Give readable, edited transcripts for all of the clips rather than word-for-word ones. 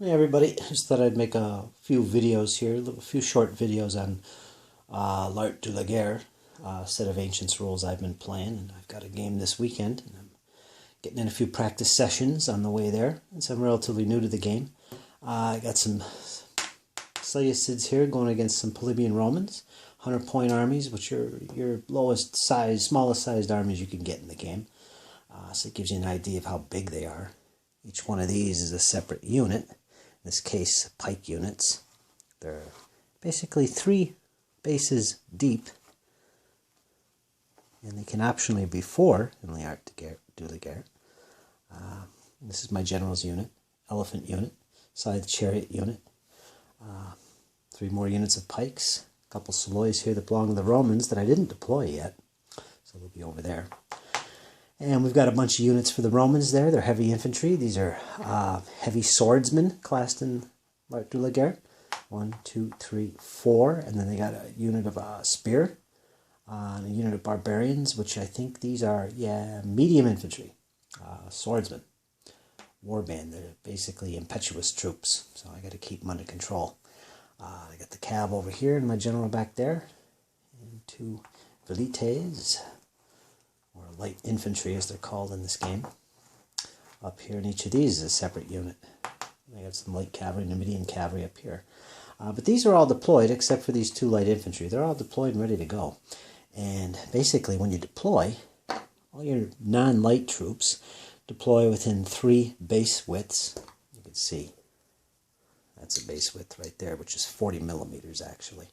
Hey everybody, just thought I'd make a few videos here, a few short videos on L'Art de la Guerre, set of Ancients rules I've been playing, and I've got a game this weekend, and I'm getting in a few practice sessions on the way there, and so I'm relatively new to the game. I got some Seleucids here going against some Polybian Romans, 100-point armies, which are your lowest size, smallest sized armies you can get in the game, so it gives you an idea of how big they are. Each one of these is a separate unit. In this case, pike units. They're basically 3 bases deep, and they can optionally be 4 in L'Art de la Guerre. This is my general's unit, elephant unit, scythe chariot unit, 3 more units of pikes, a couple Salois here that belong to the Romans that I didn't deploy yet, so they'll be over there. And we've got a bunch of units for the Romans there. They're heavy infantry. These are heavy swordsmen classed in L'Art de la Guerre. 1, 2, 3, 4. And then they got a unit of spear. And a unit of barbarians, which I think these are, medium infantry. Swordsmen. Warband. They're basically impetuous troops. So I got to keep them under control. I got the cab over here and my general back there. And 2 velites, or light infantry as they're called in this game. Up here in each of these is a separate unit. I got some light cavalry, Numidian cavalry up here. But these are all deployed except for these 2 light infantry. They're all deployed and ready to go. And basically when you deploy, all your non-light troops deploy within 3 base widths. You can see that's a base width right there, which is 40 millimeters actually,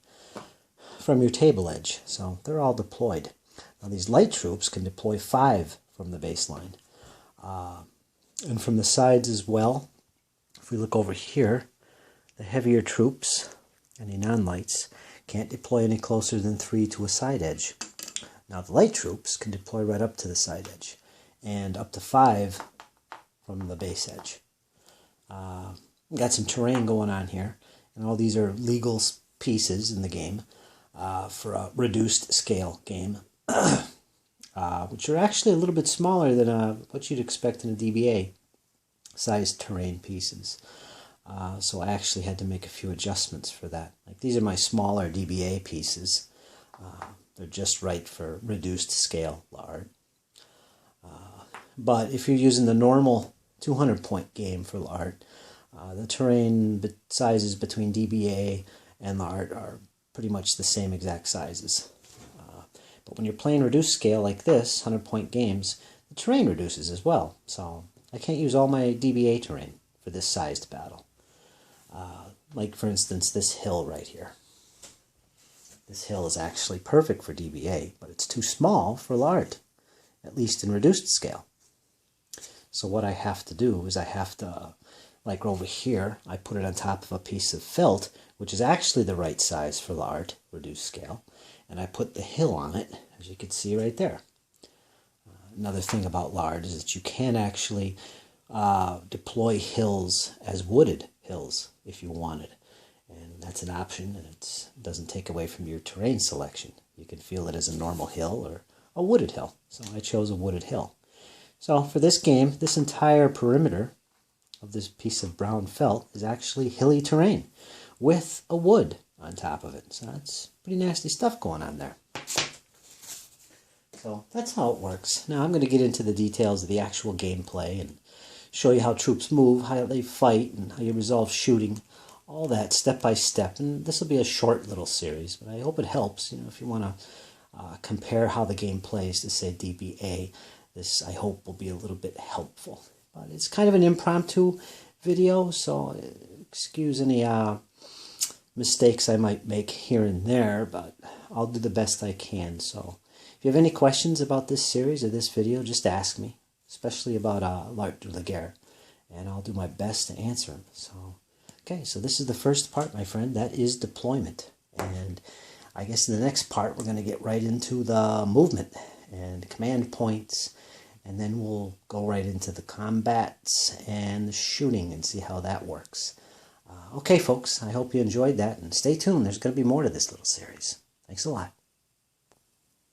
from your table edge. So they're all deployed. Now these light troops can deploy 5 from the baseline. And from the sides as well. If we look over here, the heavier troops, any non-lights, can't deploy any closer than 3 to a side edge. Now the light troops can deploy right up to the side edge, and up to 5 from the base edge. Got some terrain going on here, and all these are legal pieces in the game for a reduced scale game. Which are actually a little bit smaller than what you'd expect in a DBA sized terrain pieces. So I actually had to make a few adjustments for that. Like these are my smaller DBA pieces. They're just right for reduced scale L'Art. But if you're using the normal 200-point game for L'Art, the terrain sizes between DBA and L'Art are pretty much the same exact sizes. But when you're playing reduced scale like this, 100-point games, the terrain reduces as well. So I can't use all my DBA terrain for this sized battle. Like, for instance, this hill right here. This hill is actually perfect for DBA, but it's too small for L'Art, at least in reduced scale. So what I have to do is I have to, like over here, I put it on top of a piece of felt, which is actually the right size for L'Art, reduced scale. And I put the hill on it, as you can see right there. Another thing about L'Art is that you can actually deploy hills as wooded hills if you wanted. And that's an option, and it doesn't take away from your terrain selection. You can feel it as a normal hill or a wooded hill. So I chose a wooded hill. So for this game, this entire perimeter of this piece of brown felt is actually hilly terrain with a wood on top of it. So that's pretty nasty stuff going on there. So that's how it works. Now I'm going to get into the details of the actual gameplay and show you how troops move, how they fight, and how you resolve shooting. All that step by step. And this will be a short little series, but I hope it helps. If you want to compare how the game plays to, say, DBA, this I hope will be a little bit helpful. But it's kind of an impromptu video, so excuse any mistakes I might make here and there, but I'll do the best I can. So if you have any questions about this series or this video, just ask me, especially about L'Art de la Guerre, and I'll do my best to answer them. So, okay, so this is the first part, my friend. That is deployment. And I guess in the next part, we're going to get right into the movement and command points, and then we'll go right into the combats and the shooting and see how that works. Okay, folks, I hope you enjoyed that, and stay tuned. There's going to be more to this little series. Thanks a lot.